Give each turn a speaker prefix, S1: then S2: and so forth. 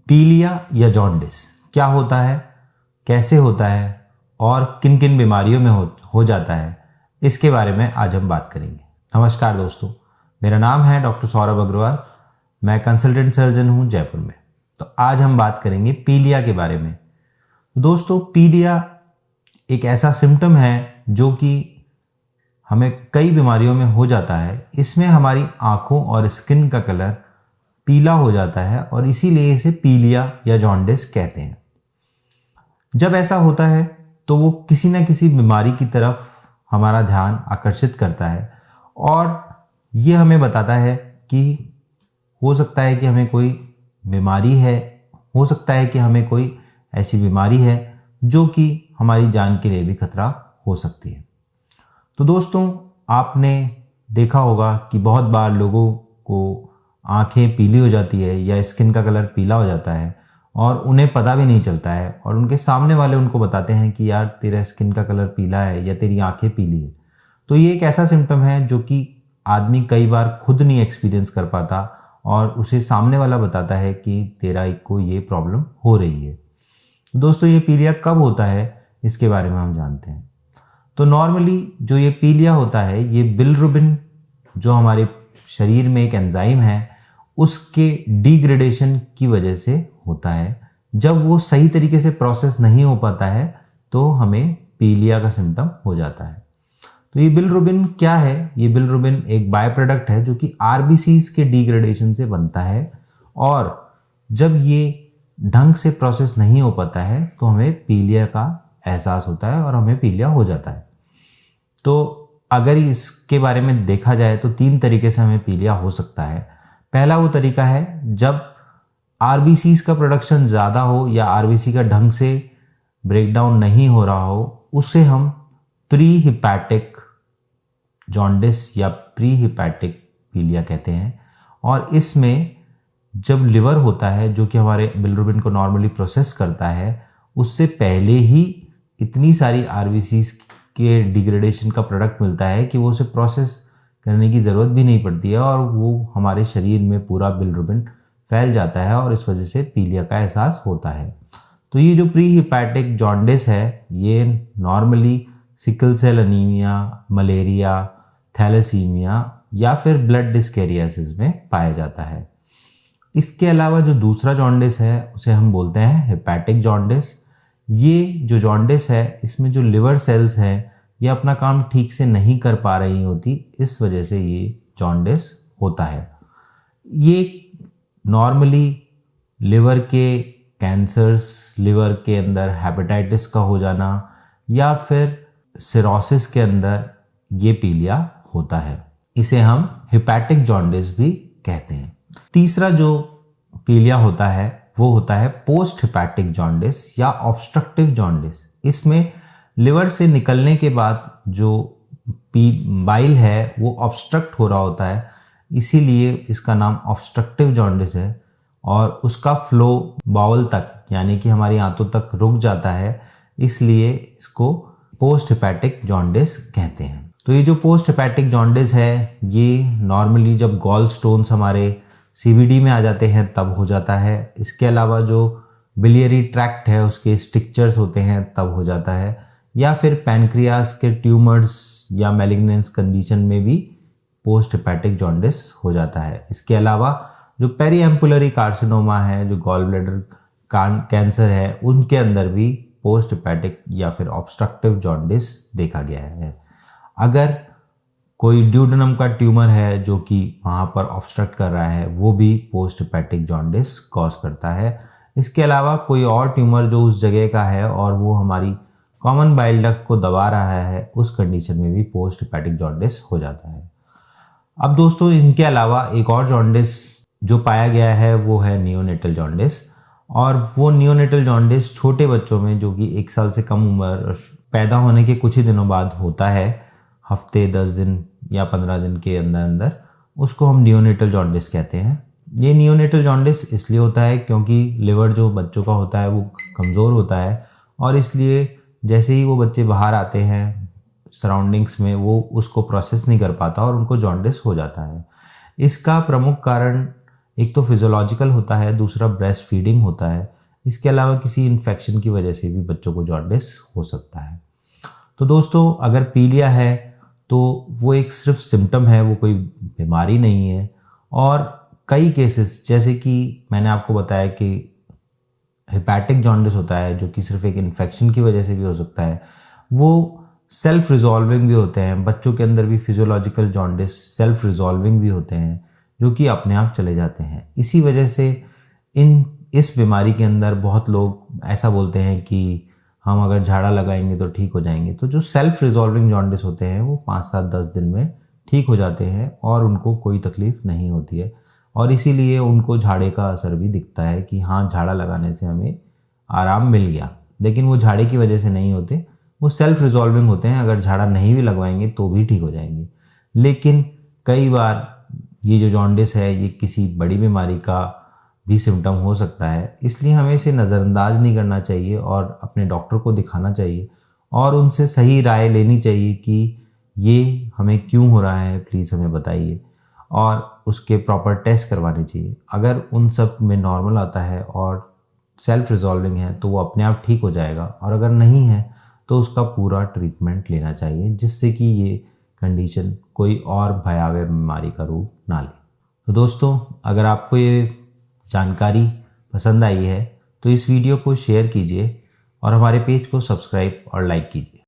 S1: पीलिया या जॉन्डिस क्या होता है, कैसे होता है और किन किन बीमारियों में हो जाता है, इसके बारे में आज हम बात करेंगे। नमस्कार दोस्तों, मेरा नाम है डॉक्टर सौरभ अग्रवाल। मैं कंसल्टेंट सर्जन हूँ जयपुर में। तो आज हम बात करेंगे पीलिया के बारे में। दोस्तों, पीलिया एक ऐसा सिम्टम है जो कि हमें कई बीमारियों में हो जाता है। इसमें हमारी आँखों और स्किन का कलर पीला हो जाता है और इसीलिए इसे पीलिया या जॉन्डिस कहते हैं। जब ऐसा होता है तो वो किसी न किसी बीमारी की तरफ हमारा ध्यान आकर्षित करता है और ये हमें बताता है कि हो सकता है कि हमें कोई बीमारी है, हो सकता है कि हमें कोई ऐसी बीमारी है जो कि हमारी जान के लिए भी खतरा हो सकती है। तो दोस्तों, आपने देखा होगा कि बहुत बार लोगों को आंखें पीली हो जाती है या स्किन का कलर पीला हो जाता है और उन्हें पता भी नहीं चलता है और उनके सामने वाले उनको बताते हैं कि यार तेरा स्किन का कलर पीला है या तेरी आंखें पीली है। तो ये एक ऐसा सिम्टम है जो कि आदमी कई बार खुद नहीं एक्सपीरियंस कर पाता और उसे सामने वाला बताता है कि तेरा को ये प्रॉब्लम हो रही है। दोस्तों, ये पीलिया कब होता है इसके बारे में हम जानते हैं। तो नॉर्मली जो ये पीलिया होता है, ये बिलिरुबिन जो हमारे शरीर में एक एंजाइम है उसके डिग्रेडेशन की वजह से होता है। जब वो सही तरीके से प्रोसेस नहीं हो पाता है तो हमें पीलिया का सिम्टम हो जाता है। तो ये बिलिरुबिन क्या है? ये बिलिरुबिन एक बाय प्रोडक्ट है जो कि आरबीसीज के डिग्रेडेशन से बनता है और जब ये ढंग से प्रोसेस नहीं हो पाता है तो हमें पीलिया का एहसास होता है और हमें पीलिया हो जाता है। तो अगर इसके बारे में देखा जाए तो 3 तरीके से हमें पीलिया हो सकता है। पहला वो तरीका है जब आरबीसीज का प्रोडक्शन ज़्यादा हो या आरबीसी का ढंग से ब्रेकडाउन नहीं हो रहा हो, उसे हम प्री हिपैटिक जॉन्डिस या प्री हिपैटिक पीलिया कहते हैं। और इसमें जब लिवर होता है जो कि हमारे बिलिरुबिन को नॉर्मली प्रोसेस करता है, उससे पहले ही इतनी सारी आरबीसीज के डिग्रेडेशन का प्रोडक्ट मिलता है कि वो उसे प्रोसेस करने की ज़रूरत भी नहीं पड़ती है और वो हमारे शरीर में पूरा बिलिरुबिन फैल जाता है और इस वजह से पीलिया का एहसास होता है। तो ये जो प्री हिपैटिक जॉन्डिस है, ये normally sickle cell anaemia, malaria, thalassaemia या फिर ब्लड डिस्कैरियोसिस में पाया जाता है। इसके अलावा जो दूसरा जॉन्डिस है उसे हम बोलते हैं हिपैटिक जॉन्डिस। ये जो जॉन्डिस है, इसमें जो लिवर सेल्स हैं ये अपना काम ठीक से नहीं कर पा रही होती, इस वजह से ये जॉन्डिस होता है। ये नॉर्मली लिवर के कैंसर्स, लिवर के अंदर हेपेटाइटिस का हो जाना या फिर सिरोसिस के अंदर ये पीलिया होता है। इसे हम हिपैटिक जॉन्डिस भी कहते हैं। तीसरा जो पीलिया होता है वो होता है पोस्ट हिपैटिक जॉन्डिस या ऑब्स्ट्रक्टिव जॉन्डिस। इसमें लिवर से निकलने के बाद जो बाइल है वो ऑब्स्ट्रक्ट हो रहा होता है, इसीलिए इसका नाम ऑब्स्ट्रक्टिव जॉन्डिस है और उसका फ्लो बाउल तक यानी कि हमारी आंतों तक रुक जाता है, इसलिए इसको पोस्ट हिपैटिक जॉन्डिस कहते हैं। तो ये जो पोस्ट हिपैटिक जॉन्डिस है ये नॉर्मली जब गॉल स्टोन्स हमारे सीवीडी में आ जाते हैं तब हो जाता है। इसके अलावा जो बिलियरी ट्रैक्ट है उसके स्ट्रिक्चर्स होते हैं तब हो जाता है, या फिर पैनक्रियास के ट्यूमर्स या मैलिग्नेंस कंडीशन में भी पोस्ट हिपैटिक जॉन्डिस हो जाता है। इसके अलावा जो पेरीएम्पुलरी कार्सिनोमा है, जो गॉल ब्लैडर कैंसर है, उनके अंदर भी पोस्ट हिपैटिक या फिर ऑब्स्ट्रक्टिव जॉन्डिस देखा गया है। अगर कोई ड्यूडेनम का ट्यूमर है जो कि वहाँ पर ऑब्स्ट्रक्ट कर रहा है, वो भी पोस्ट हिपैटिक जॉन्डिस कॉज करता है। इसके अलावा कोई और ट्यूमर जो उस जगह का है और वो हमारी कॉमन बाइल डक्ट को दबा रहा है, उस कंडीशन में भी पोस्ट हिपैटिक जॉन्डिस हो जाता है। अब दोस्तों, इनके अलावा एक और जॉन्डिस जो पाया गया है वो है नियोनेटल जॉन्डिस। और वो नियोनेटल जॉन्डिस छोटे बच्चों में जो कि 1 साल से कम उम्र पैदा होने के कुछ ही दिनों बाद होता है, हफ्ते 10 दिन या 15 दिन के अंदर अंदर, उसको हम नियोनेटल जॉन्डिस कहते हैं। ये नियोनेटल जॉन्डिस इसलिए होता है क्योंकि लिवर जो बच्चों का होता है वो कमज़ोर होता है और इसलिए जैसे ही वो बच्चे बाहर आते हैं सराउंडिंग्स में, वो उसको प्रोसेस नहीं कर पाता और उनको जॉन्डिस हो जाता है। इसका प्रमुख कारण एक तो फिजियोलॉजिकल होता है, दूसरा ब्रेस्ट फीडिंग होता है। इसके अलावा किसी इन्फेक्शन की वजह से भी बच्चों को जॉन्डिस हो सकता है। तो दोस्तों, अगर पीलिया है तो वो एक सिर्फ सिम्टम है, वो कोई बीमारी नहीं है। और कई केसेस, जैसे कि मैंने आपको बताया कि हेपेटिक जॉन्डिस होता है जो कि सिर्फ एक इन्फेक्शन की वजह से भी हो सकता है, वो सेल्फ रिजॉल्विंग भी होते हैं। बच्चों के अंदर भी फिजियोलॉजिकल जॉन्डिस सेल्फ रिजॉल्विंग भी होते हैं जो कि अपने आप चले जाते हैं। इसी वजह से इस बीमारी के अंदर बहुत लोग ऐसा बोलते हैं कि हम अगर झाड़ा लगाएंगे तो ठीक हो जाएंगे। तो जो सेल्फ रिजॉल्विंग जॉन्डिस होते हैं वो 5, 7, 10 दिन में ठीक हो जाते हैं और उनको कोई तकलीफ नहीं होती है। और इसीलिए उनको झाड़े का असर भी दिखता है कि हाँ, झाड़ा लगाने से हमें आराम मिल गया। लेकिन वो झाड़े की वजह से नहीं होते, वो सेल्फ रिजॉल्विंग होते हैं। अगर झाड़ा नहीं भी लगवाएंगे तो भी ठीक हो जाएंगे। लेकिन कई बार ये जो जॉन्डिस है ये किसी बड़ी बीमारी का भी सिम्टम हो सकता है, इसलिए हमें इसे नज़रअंदाज नहीं करना चाहिए और अपने डॉक्टर को दिखाना चाहिए और उनसे सही राय लेनी चाहिए कि ये हमें क्यों हो रहा है, प्लीज़ हमें बताइए, और उसके प्रॉपर टेस्ट करवाने चाहिए। अगर उन सब में नॉर्मल आता है और सेल्फ रिजॉल्विंग है तो वो अपने आप ठीक हो जाएगा, और अगर नहीं है तो उसका पूरा ट्रीटमेंट लेना चाहिए जिससे कि ये कंडीशन कोई और भयावह बीमारी का रूप ना ले। तो दोस्तों, अगर आपको ये जानकारी पसंद आई है तो इस वीडियो को शेयर कीजिए और हमारे पेज को सब्सक्राइब और लाइक कीजिए।